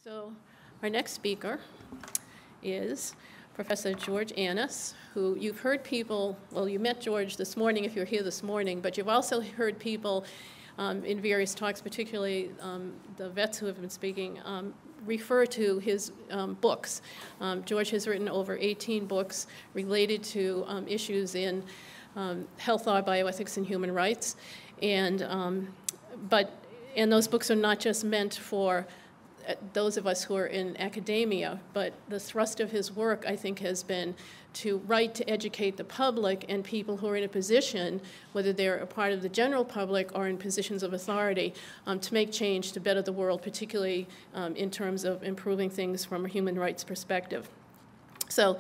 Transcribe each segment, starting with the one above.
So our next speaker is Professor George Annis, who you've heard people, well, you met George this morning if you're here this morning, but you've also heard people in various talks, particularly the vets who have been speaking, refer to his books. George has written over 18 books related to issues in health law, bioethics, and human rights. And those books are not just meant for those of us who are in academia, but the thrust of his work, I think, has been to write to educate the public and people who are in a position, whether they're a part of the general public or in positions of authority, to make change to better the world, particularly in terms of improving things from a human rights perspective. So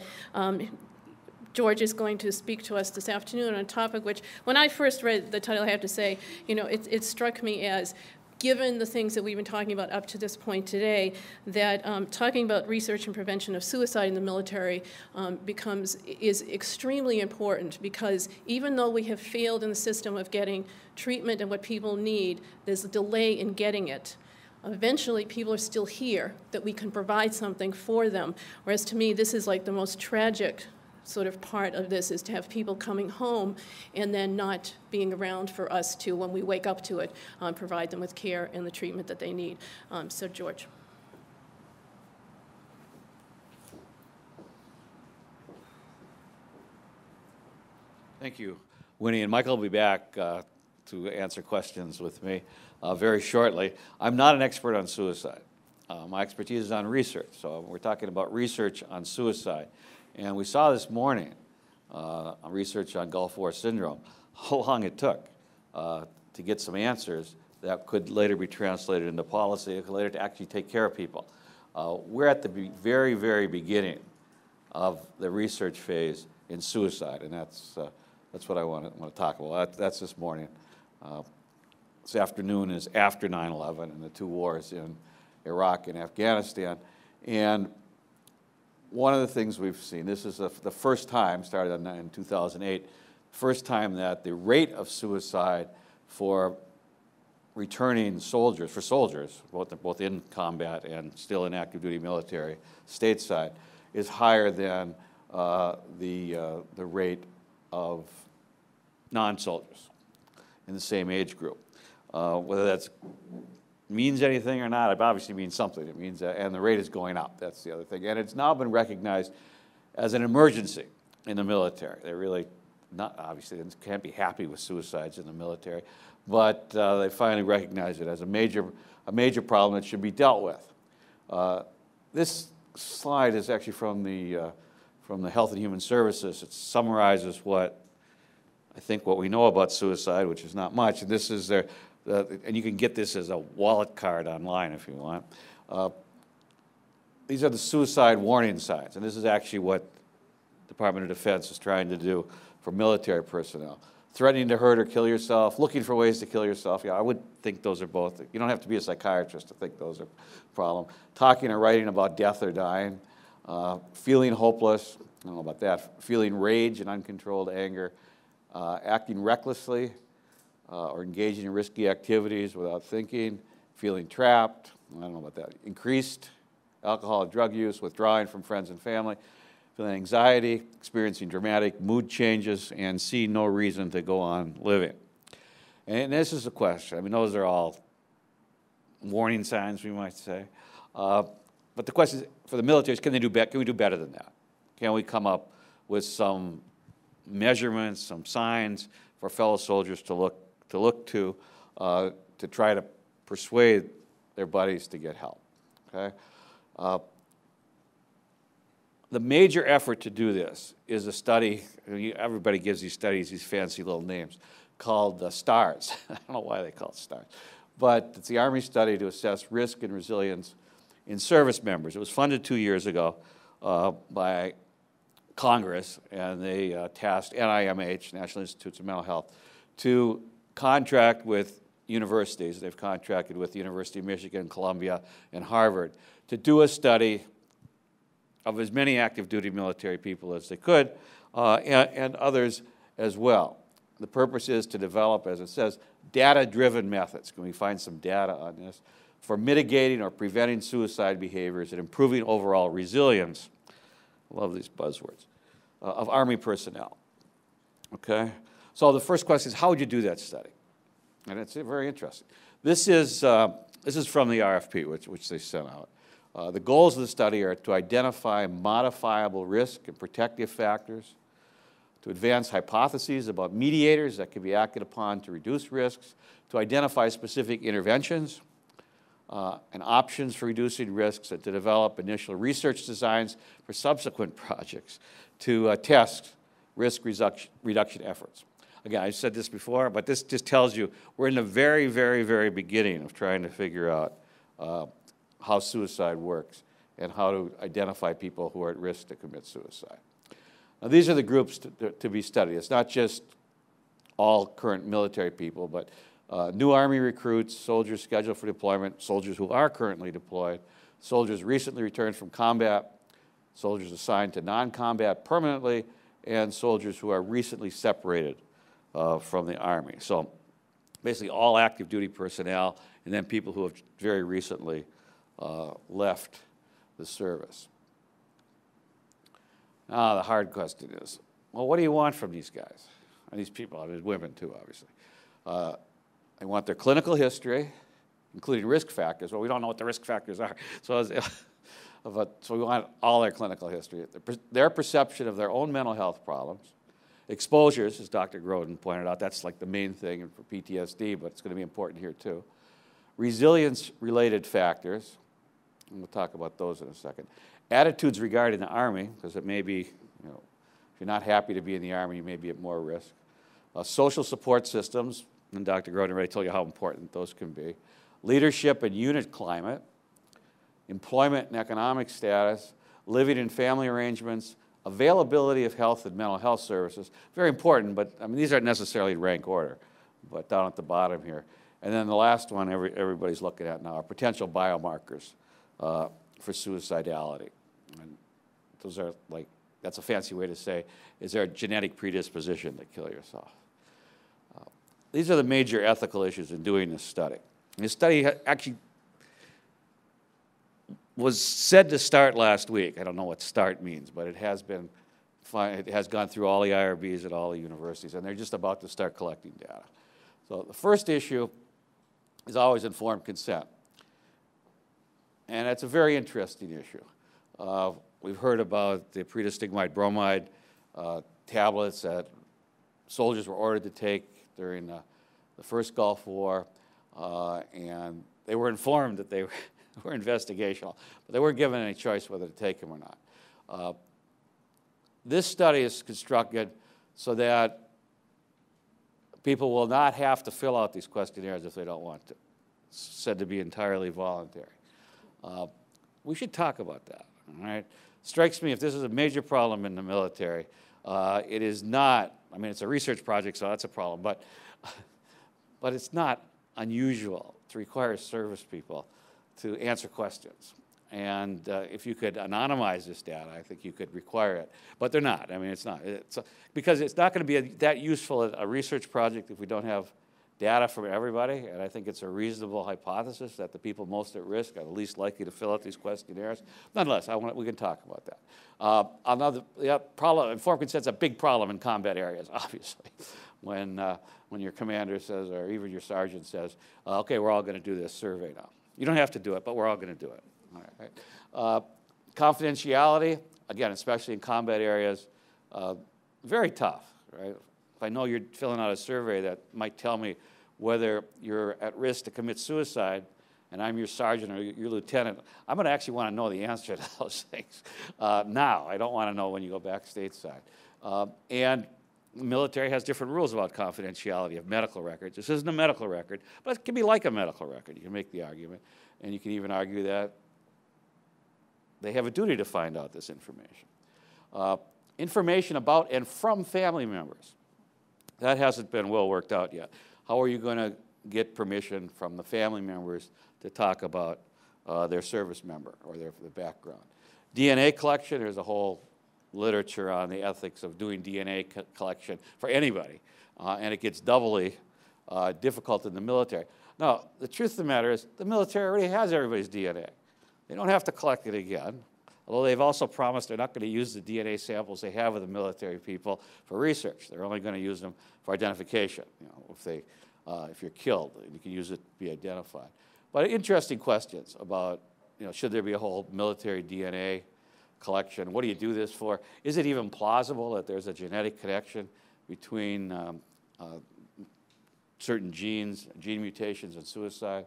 George is going to speak to us this afternoon on a topic which, when I first read the title, I have to say, you know, it struck me as, given the things that we've been talking about up to this point today, that talking about research and prevention of suicide in the military is extremely important, because even though we have failed in the system of getting treatment and what people need, there's a delay in getting it. Eventually, people are still here, that we can provide something for them. Whereas to me, this is like the most tragic sort of part of this, is to have people coming home and then not being around for us to, when we wake up to it, provide them with care and the treatment that they need. So George. Thank you, Winnie, and Michael will be back to answer questions with me very shortly. I'm not an expert on suicide. My expertise is on research, so we're talking about research on suicide. And we saw this morning research on Gulf War syndrome, how long it took to get some answers that could later be translated into policy, could later to actually take care of people. We're at the very, very beginning of the research phase in suicide, and that's what I want to talk about. That's this morning. This afternoon is after 9/11 and the two wars in Iraq and Afghanistan. And one of the things we've seen, this is the first time, started in 2008, first time that the rate of suicide for returning soldiers, both in combat and still in active duty military stateside, is higher than the rate of non-soldiers in the same age group. Whether that's means anything or not, it obviously means something. It means and the rate is going up. That's the other thing. And it's now been recognized as an emergency in the military. They're really not, obviously, they can't be happy with suicides in the military, but they finally recognize it as a major problem that should be dealt with. This slide is actually from the Health and Human Services. It summarizes what we know about suicide, which is not much. And this is their and you can get this as a wallet card online if you want. These are the suicide warning signs, and this is actually what Department of Defense is trying to do for military personnel. Threatening to hurt or kill yourself, looking for ways to kill yourself. Yeah, I would think those are both. You don't have to be a psychiatrist to think those are a problem. Talking or writing about death or dying. Feeling hopeless, I don't know about that. Feeling rage and uncontrolled anger. Acting recklessly. Or engaging in risky activities without thinking, feeling trapped, I don't know about that, increased alcohol and drug use, withdrawing from friends and family, feeling anxiety, experiencing dramatic mood changes, and see no reason to go on living. And this is the question. I mean, those are all warning signs, we might say. But the question is, for the military is, can we do better than that? Can we come up with some measurements, some signs for fellow soldiers to look to try to persuade their buddies to get help, okay? The major effort to do this is a study, everybody gives these studies these fancy little names, called STARS. I don't know why they call it STARS, but it's the Army study to assess risk and resilience in service members. It was funded 2 years ago by Congress, and they tasked NIMH, National Institutes of Mental Health, to contract with universities. They've contracted with the University of Michigan, Columbia, and Harvard to do a study of as many active duty military people as they could, and others as well. The purpose is to develop, as it says, data-driven methods. Can we find some data on this? for mitigating or preventing suicide behaviors and improving overall resilience, I love these buzzwords, of Army personnel. Okay? So the first question is, how would you do that study? And it's very interesting. This is from the RFP, which they sent out. The goals of the study are to identify modifiable risk and protective factors, to advance hypotheses about mediators that can be acted upon to reduce risks, to identify specific interventions and options for reducing risks, and to develop initial research designs for subsequent projects, to test risk reduction efforts. Again, I've said this before, but this just tells you we're in the very, very, very beginning of trying to figure out how suicide works and how to identify people who are at risk to commit suicide. Now, these are the groups to be studied. It's not just all current military people, but new Army recruits, soldiers scheduled for deployment, soldiers who are currently deployed, soldiers recently returned from combat, soldiers assigned to non-combat permanently, and soldiers who are recently separated from the Army. So basically all active duty personnel, and then people who have very recently left the service. Now the hard question is, well, what do you want from these guys? And these people, and women too, obviously. They want their clinical history, including risk factors. Well, we don't know what the risk factors are. So we want all their clinical history, their perception of their own mental health problems, exposures, as Dr. Groden pointed out, that's like the main thing for PTSD, but it's going to be important here too. Resilience-related factors, and we'll talk about those in a second. Attitudes regarding the Army, because it may be, if you're not happy to be in the Army, you may be at more risk. Social support systems, and Dr. Groden already told you how important those can be. Leadership and unit climate, employment and economic status, living and family arrangements, availability of health and mental health services. Very important, but I mean, these aren't necessarily in rank order, but down at the bottom here. And then the last one everybody's looking at now are potential biomarkers for suicidality. And those are like, that's a fancy way to say, is there a genetic predisposition to kill yourself? These are the major ethical issues in doing this study. And this study actually was said to start last week. I don't know what start means, but it has been fine. It has gone through all the IRBs at all the universities, and they're just about to start collecting data. So the first issue is always informed consent. And it's a very interesting issue. We've heard about the predistigmide bromide tablets that soldiers were ordered to take during the first Gulf War, and they were informed that they were investigational, but they weren't given any choice whether to take them or not. This study is constructed so that people will not have to fill out these questionnaires if they don't want to. It's said to be entirely voluntary. We should talk about that, all right? Strikes me if this is a major problem in the military, it is not, I mean, it's a research project, so that's a problem, but it's not unusual to require service people to answer questions. And if you could anonymize this data, I think you could require it. But they're not. I mean, it's not. Because it's not going to be that useful a research project if we don't have data from everybody. And I think it's a reasonable hypothesis that the people most at risk are the least likely to fill out these questionnaires. Nonetheless, we can talk about that. Another problem, informed consent's a big problem in combat areas, obviously. When your commander says, or even your sergeant says, okay, we're all going to do this survey now. You don't have to do it, but we're all going to do it. All right. Confidentiality, again, especially in combat areas, very tough, right? If I know you're filling out a survey that might tell me whether you're at risk to commit suicide, and I'm your sergeant or your lieutenant, I'm going to actually want to know the answer to those things now. I don't want to know when you go back stateside. And the military has different rules about confidentiality of medical records. This isn't a medical record, but it can be like a medical record. You can make the argument, and you can even argue that they have a duty to find out this information. Information about and from family members. That hasn't been well worked out yet. How are you going to get permission from the family members to talk about their service member or their background? DNA collection, there's a whole literature on the ethics of doing DNA collection for anybody, and it gets doubly difficult in the military. Now, the truth of the matter is the military already has everybody's DNA. They don't have to collect it again, although they've also promised they're not going to use the DNA samples they have of the military people for research. They're only going to use them for identification. If you're killed, you can use it to be identified. But interesting questions about, should there be a whole military DNA collection? What do you do this for? Is it even plausible that there's a genetic connection between certain genes, gene mutations, and suicide?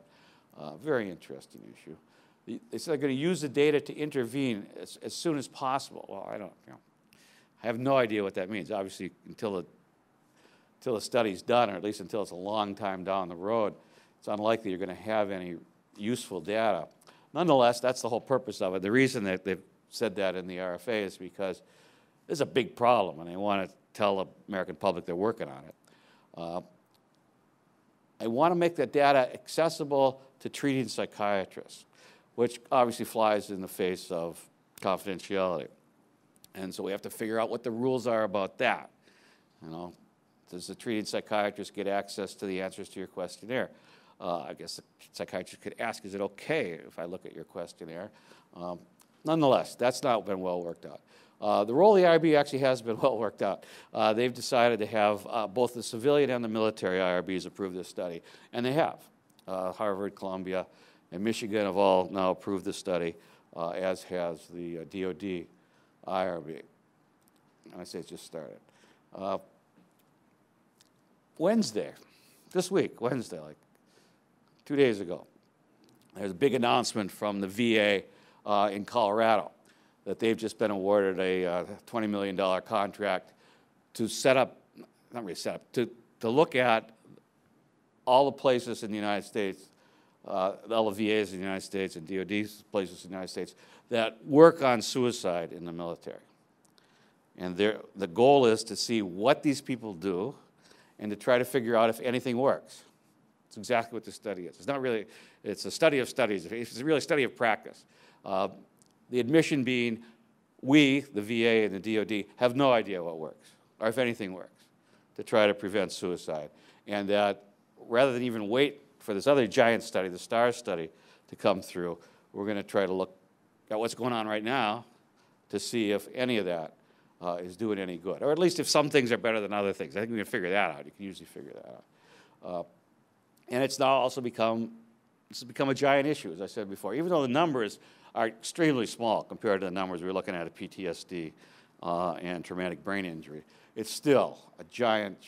Very interesting issue. They said they're going to use the data to intervene as soon as possible. Well, I have no idea what that means. Obviously, until the study's done, or at least until it's a long time down the road, it's unlikely you're going to have any useful data. Nonetheless, that's the whole purpose of it. The reason that they've said that in the RFA is because it's a big problem, and they want to tell the American public they're working on it. I want to make that data accessible to treating psychiatrists, which obviously flies in the face of confidentiality. And so we have to figure out what the rules are about that. Does the treating psychiatrist get access to the answers to your questionnaire? I guess the psychiatrist could ask, is it okay if I look at your questionnaire? Nonetheless, that's not been well worked out. The role of the IRB actually has been well worked out. They've decided to have both the civilian and the military IRBs approve this study, and they have. Harvard, Columbia, and Michigan have all now approved this study, as has the DOD IRB. And I say it's just started. Wednesday, like 2 days ago, there's a big announcement from the VA in Colorado that they've just been awarded a $20 million contract to set up, not really set up, to look at all the places in the United States, all the VAs in the United States and DOD's places in the United States that work on suicide in the military. And the goal is to see what these people do and to try to figure out if anything works. It's exactly what this study is. It's not really, it's a study of studies. It's really a study of practice. The admission being we, the VA and the DOD, have no idea what works, or if anything works, to try to prevent suicide. And that rather than even wait for this other giant study, the STARS study, to come through, we're going to try to look at what's going on right now to see if any of that is doing any good, or at least if some things are better than other things. I think we can figure that out. You can usually figure that out. And it's now also become a giant issue, as I said before. Even though the numbers are extremely small compared to the numbers we were looking at PTSD and traumatic brain injury, it's still a giant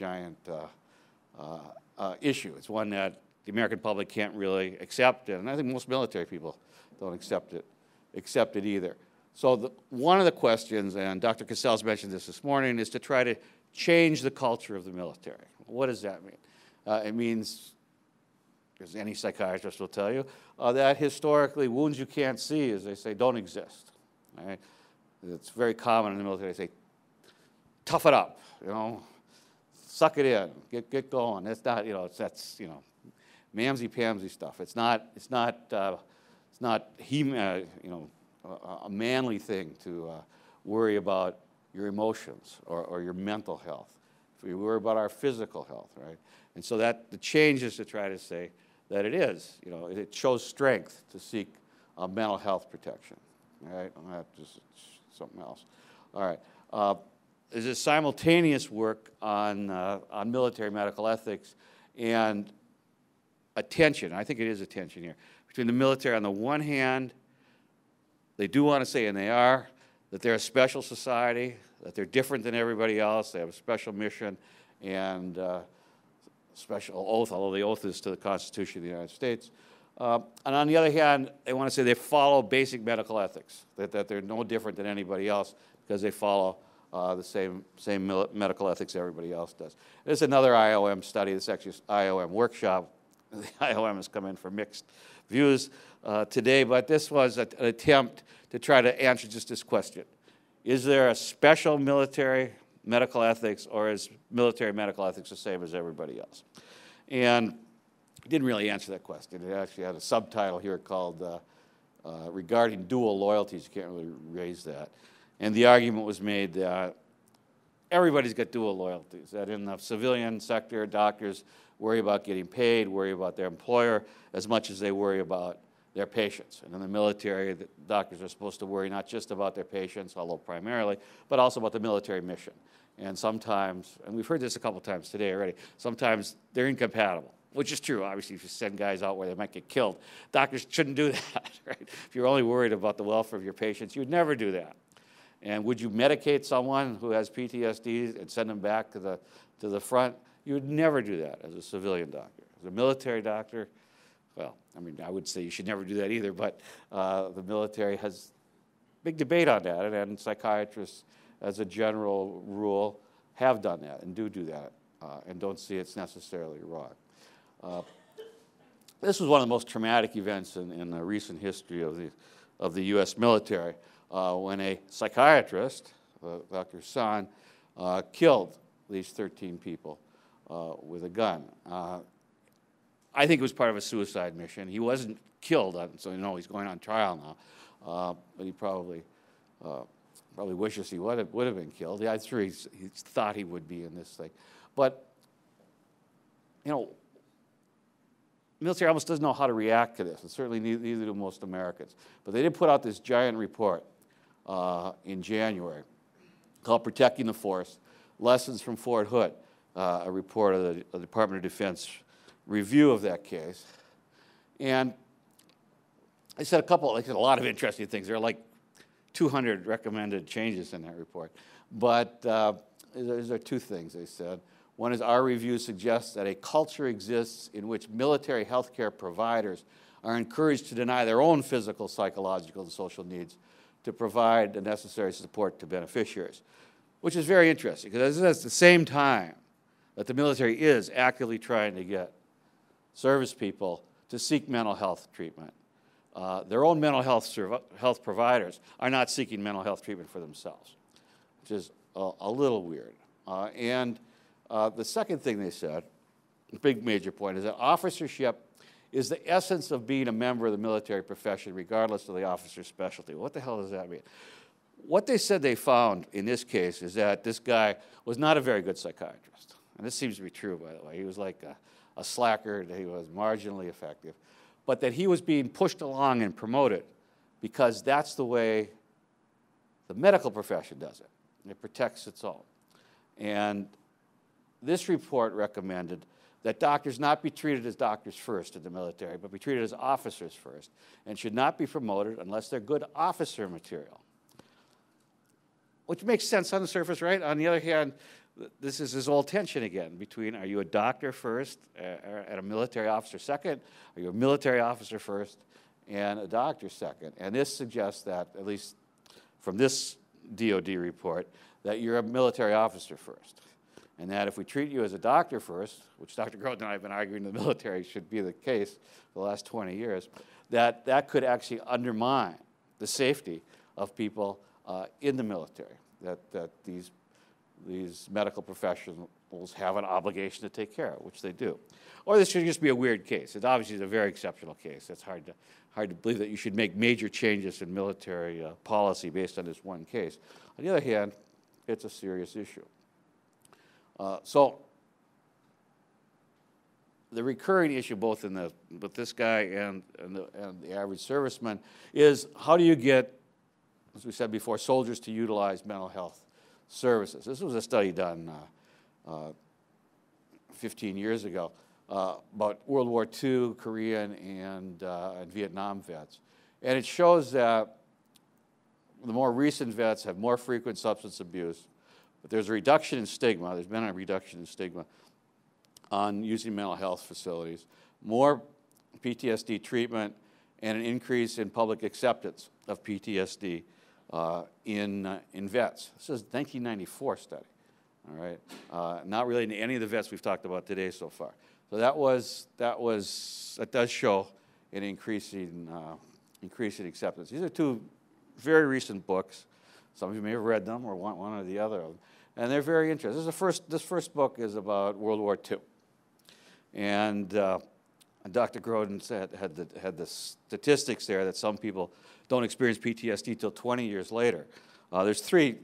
issue. It's one that the American public can't really accept, and I think most military people don't accept it either. So one of the questions, and Dr. Cassell's mentioned this morning, is to try to change the culture of the military. What does that mean? It means, as any psychiatrist will tell you, that historically wounds you can't see, as they say, don't exist. Right? It's very common in the military. They say, tough it up, suck it in, get going. It's not, that's mamsy-pamsy stuff. It's not a manly thing to worry about your emotions or your mental health. We worry about our physical health, right? And so that the change is to try to say that it is, it shows strength to seek mental health protection, right? Not just something else. All right. There's a simultaneous work on military medical ethics and attention. I think it is attention here between the military on the one hand. They do want to say, and they are, that they're a special society, that they're different than everybody else. They have a special mission and special oath, although the oath is to the Constitution of the United States. And on the other hand, they want to say they follow basic medical ethics, that they're no different than anybody else because they follow the same medical ethics everybody else does. There's another IOM study. This is actually an IOM workshop. The IOM has come in for mixed views today, but this was an attempt to try to answer just this question. Is there a special military medical ethics, or is military medical ethics the same as everybody else? And it didn't really answer that question. It actually had a subtitle here called Regarding Dual Loyalties. You can't really raise that. And the argument was made that everybody's got dual loyalties, that in the civilian sector, doctors worry about getting paid, worry about their employer as much as they worry about their patients. And in the military, the doctors are supposed to worry not just about their patients, although primarily, but also about the military mission. And sometimes, and we've heard this a couple times today already, sometimes they're incompatible, which is true. Obviously, if you send guys out where they might get killed, doctors shouldn't do that, right? If you're only worried about the welfare of your patients, you'd never do that. And would you medicate someone who has PTSD and send them back to the front? You would never do that as a civilian doctor. As a military doctor, well, I mean, I would say you should never do that either, but the military has big debate on that, and psychiatrists, as a general rule, have done that and do that, and don't see it's necessarily wrong. This was one of the most traumatic events in the recent history of the U.S. military, when a psychiatrist, Dr. San, killed these 13 people with a gun. I think it was part of a suicide mission. He wasn't killed, so you know he's going on trial now. But he probably wishes he would have been killed. Yeah, I'm sure he thought he would be in this thing. But, you know, the military almost doesn't know how to react to this, and certainly neither do most Americans. But they did put out this giant report in January called Protecting the Force, Lessons from Fort Hood, a report of the Department of Defense review of that case. And they said a lot of interesting things. There are like 200 recommended changes in that report. But there are two things they said. One is, our review suggests that a culture exists in which military healthcare providers are encouraged to deny their own physical, psychological, and social needs to provide the necessary support to beneficiaries, which is very interesting, because at the same time that the military is actively trying to get service people to seek mental health treatment, their own mental health providers are not seeking mental health treatment for themselves, which is a little weird. The second thing they said, the big major point, is that officership is the essence of being a member of the military profession, regardless of the officer's specialty. What the hell does that mean? What they said they found in this case is that this guy was not a very good psychiatrist. And this seems to be true, by the way. He was like a slacker, he was marginally effective, but that he was being pushed along and promoted because that's the way the medical profession does it. It protects its own. And this report recommended that doctors not be treated as doctors first in the military, but be treated as officers first, and should not be promoted unless they're good officer material. Which makes sense on the surface, right? On the other hand, this is this old tension again between, are you a doctor first and a military officer second? Are you a military officer first and a doctor second? And this suggests that, at least from this DOD report, that you're a military officer first. And that if we treat you as a doctor first, which Dr. Groten and I have been arguing in the military should be the case for the last 20 years, that could actually undermine the safety of people in the military, that these medical professionals have an obligation to take care of, which they do. Or this should just be a weird case. It obviously is a very exceptional case. It's hard to believe that you should make major changes in military policy based on this one case. On the other hand, it's a serious issue. So the recurring issue both with this guy and the average serviceman is, how do you get, as we said before, soldiers to utilize mental health services? This was a study done 15 years ago about World War II, Korean, and Vietnam vets. And it shows that the more recent vets have more frequent substance abuse, but there's a reduction in stigma. There's been a reduction in stigma on using mental health facilities, more PTSD treatment, and an increase in public acceptance of PTSD in vets. This is a 1994 study, all right? Not related to any of the vets we've talked about today so far. So that does show an increasing acceptance. These are two very recent books. Some of you may have read them or one or the other of them. And they're very interesting. This first book is about World War II. And Dr. Groden had the statistics there that some people don't experience PTSD till 20 years later. There's three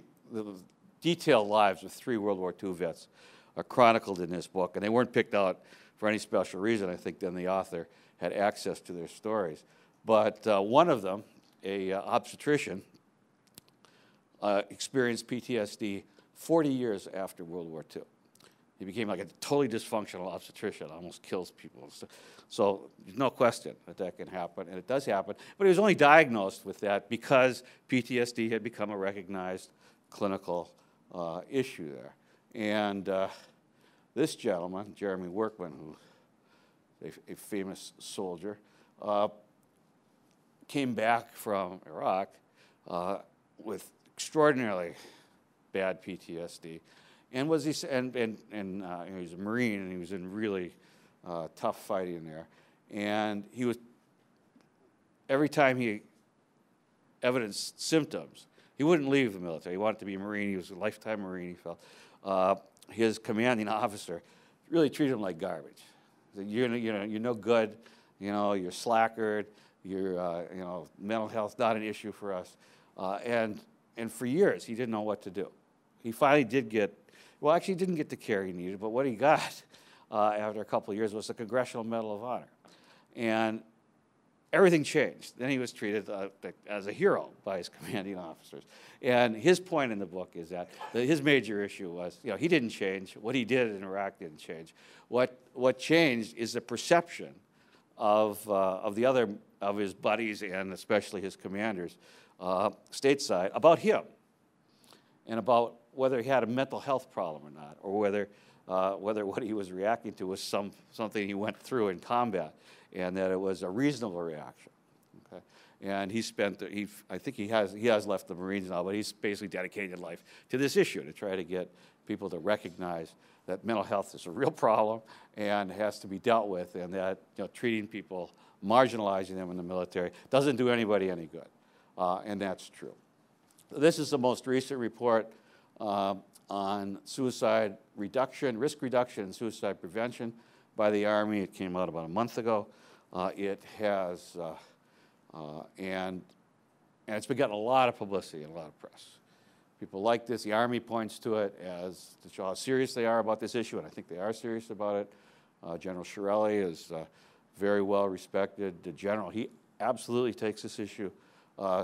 detailed lives of 3 World War II vets are chronicled in this book, and they weren't picked out for any special reason. I think then the author had access to their stories. But one of them, a obstetrician, experienced PTSD 40 years after World War II. He became like a totally dysfunctional obstetrician, almost kills people. So there's no question that that can happen, and it does happen. But he was only diagnosed with that because PTSD had become a recognized clinical issue there. And this gentleman, Jeremy Workman, who is a famous soldier, came back from Iraq with extraordinarily bad PTSD, and was he was a Marine, and he was in really tough fighting there. And he was, every time he evidenced symptoms, he wouldn't leave the military. He wanted to be a Marine. He was a lifetime Marine, he felt. His commanding officer really treated him like garbage. He said, you're no good, you're slackered, your mental health not an issue for us. And for years, he didn't know what to do. He finally did get, well, actually, he didn't get the care he needed, but what he got after a couple of years was the Congressional Medal of Honor. And everything changed. Then he was treated as a hero by his commanding officers. And his point in the book is that his major issue was, he didn't change. What he did in Iraq didn't change. What changed is the perception of the other of his buddies and especially his commanders stateside about him, and about whether he had a mental health problem or not, or whether what he was reacting to was something he went through in combat, and that it was a reasonable reaction. Okay? And I think he has left the Marines now, but he's basically dedicated his life to this issue, to try to get people to recognize that mental health is a real problem and has to be dealt with, and that treating people, marginalizing them in the military, doesn't do anybody any good. And that's true. This is the most recent report on suicide reduction, risk reduction, and suicide prevention by the Army. It came out about a month ago. It has, and it's been getting a lot of publicity and a lot of press. People like this. The Army points to it as to show how serious they are about this issue, and I think they are serious about it. General Shirelli is very well respected. The general, he absolutely takes this issue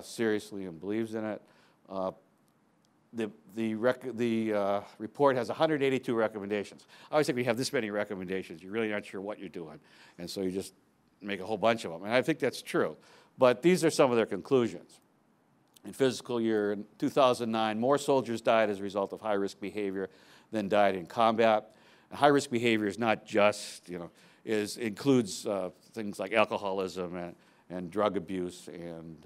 seriously and believes in it. The report has 182 recommendations. I always think we have this many recommendations, you really aren't sure what you're doing, and so you just make a whole bunch of them. And I think that's true. But these are some of their conclusions. In fiscal year 2009, more soldiers died as a result of high-risk behavior than died in combat. And high-risk behavior is not just, includes things like alcoholism and drug abuse and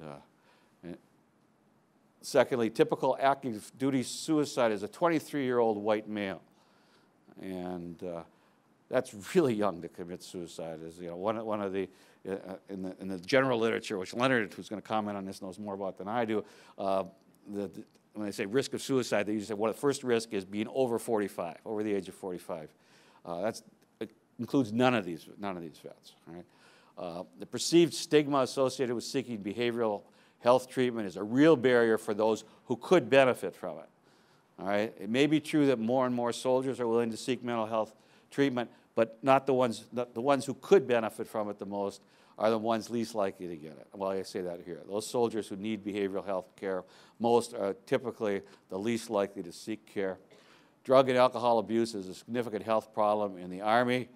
secondly, typical active duty suicide is a 23-year-old white male, and that's really young to commit suicide. Is one of the in the general literature, which Leonard, who's going to comment on this, knows more about than I do. When they say risk of suicide, they usually say, well, the first risk is being over 45, over the age of 45. It includes none of these vets. Right? The perceived stigma associated with seeking behavioral health treatment is a real barrier for those who could benefit from it. All right? It may be true that more and more soldiers are willing to seek mental health treatment, but not the ones who could benefit from it the most are the ones least likely to get it. Well, I say that here. Those soldiers who need behavioral health care most are typically the least likely to seek care. Drug and alcohol abuse is a significant health problem in the Army.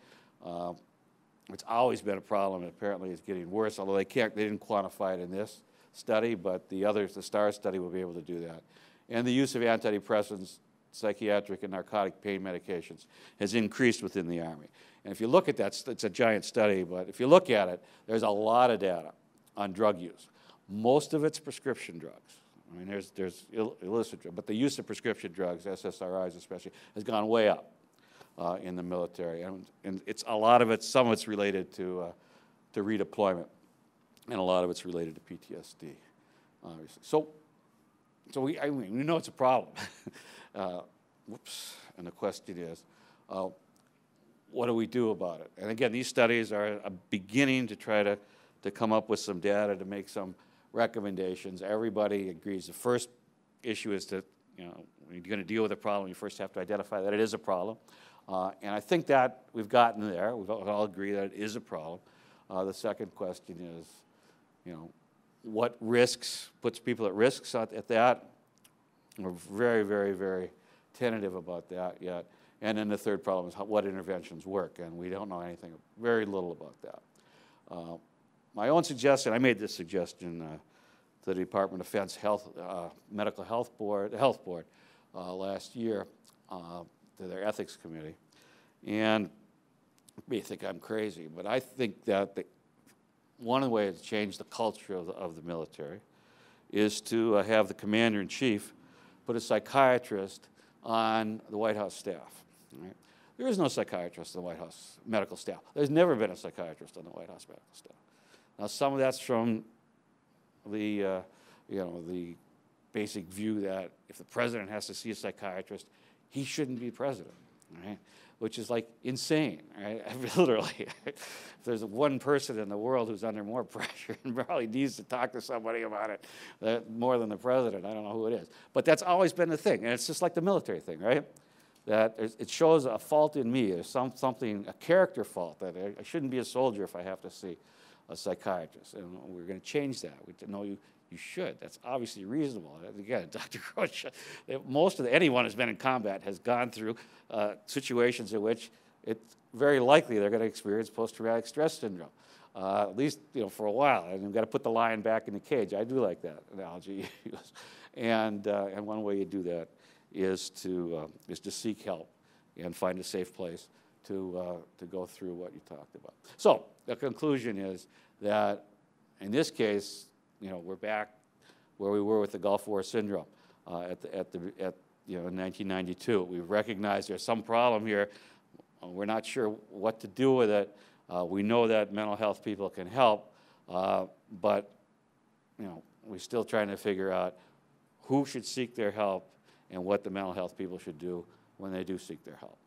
It's always been a problem, and apparently it's getting worse, although they didn't quantify it in this study, but the STAR study will be able to do that. And the use of antidepressants, psychiatric and narcotic pain medications has increased within the Army. And if you look at that, it's a giant study, but if you look at it, there's a lot of data on drug use. Most of it's prescription drugs. I mean, there's illicit drugs, but the use of prescription drugs, SSRIs especially, has gone way up in the military. And it's a lot of it, some of it's related to redeployment, and a lot of it's related to PTSD, obviously. So we know it's a problem. And the question is, what do we do about it? And again, these studies are a beginning to try to come up with some data to make some recommendations. Everybody agrees the first issue is to, when you're going to deal with a problem, you first have to identify that it is a problem. And I think that we've gotten there. We all agree that it is a problem. The second question is, what risks, puts people at risks at that? We're very, very, very tentative about that yet. And then the third problem is what interventions work, and we don't know anything, very little about that. My own suggestion, I made this suggestion to the Department of Defense Medical Health Board last year to their ethics committee. And you may think I'm crazy, but I think that one of the ways to change the culture of the military is to have the commander-in-chief put a psychiatrist on the White House staff. Right? There is no psychiatrist on the White House medical staff. There's never been a psychiatrist on the White House medical staff. Now, some of that's from the basic view that if the president has to see a psychiatrist, he shouldn't be president, right? Which is like insane, right? Literally. If there's one person in the world who's under more pressure and probably needs to talk to somebody about it more than the president, I don't know who it is. But that's always been the thing, and it's just like the military thing, right? That it shows a fault in me, there's something, a character fault, that I shouldn't be a soldier if I have to see a psychiatrist. And we're going to change that. No, you should. That's obviously reasonable. Again, Dr. Grosch, anyone who's been in combat has gone through situations in which it's very likely they're going to experience post-traumatic stress syndrome, at least for a while. And you've got to put the lion back in the cage. I do like that analogy. And one way you do that is to seek help and find a safe place to go through what you talked about. So the conclusion is that in this case, we're back where we were with the Gulf War syndrome in 1992. We've recognized there's some problem here. We're not sure what to do with it. We know that mental health people can help, but we're still trying to figure out who should seek their help and what the mental health people should do when they do seek their help.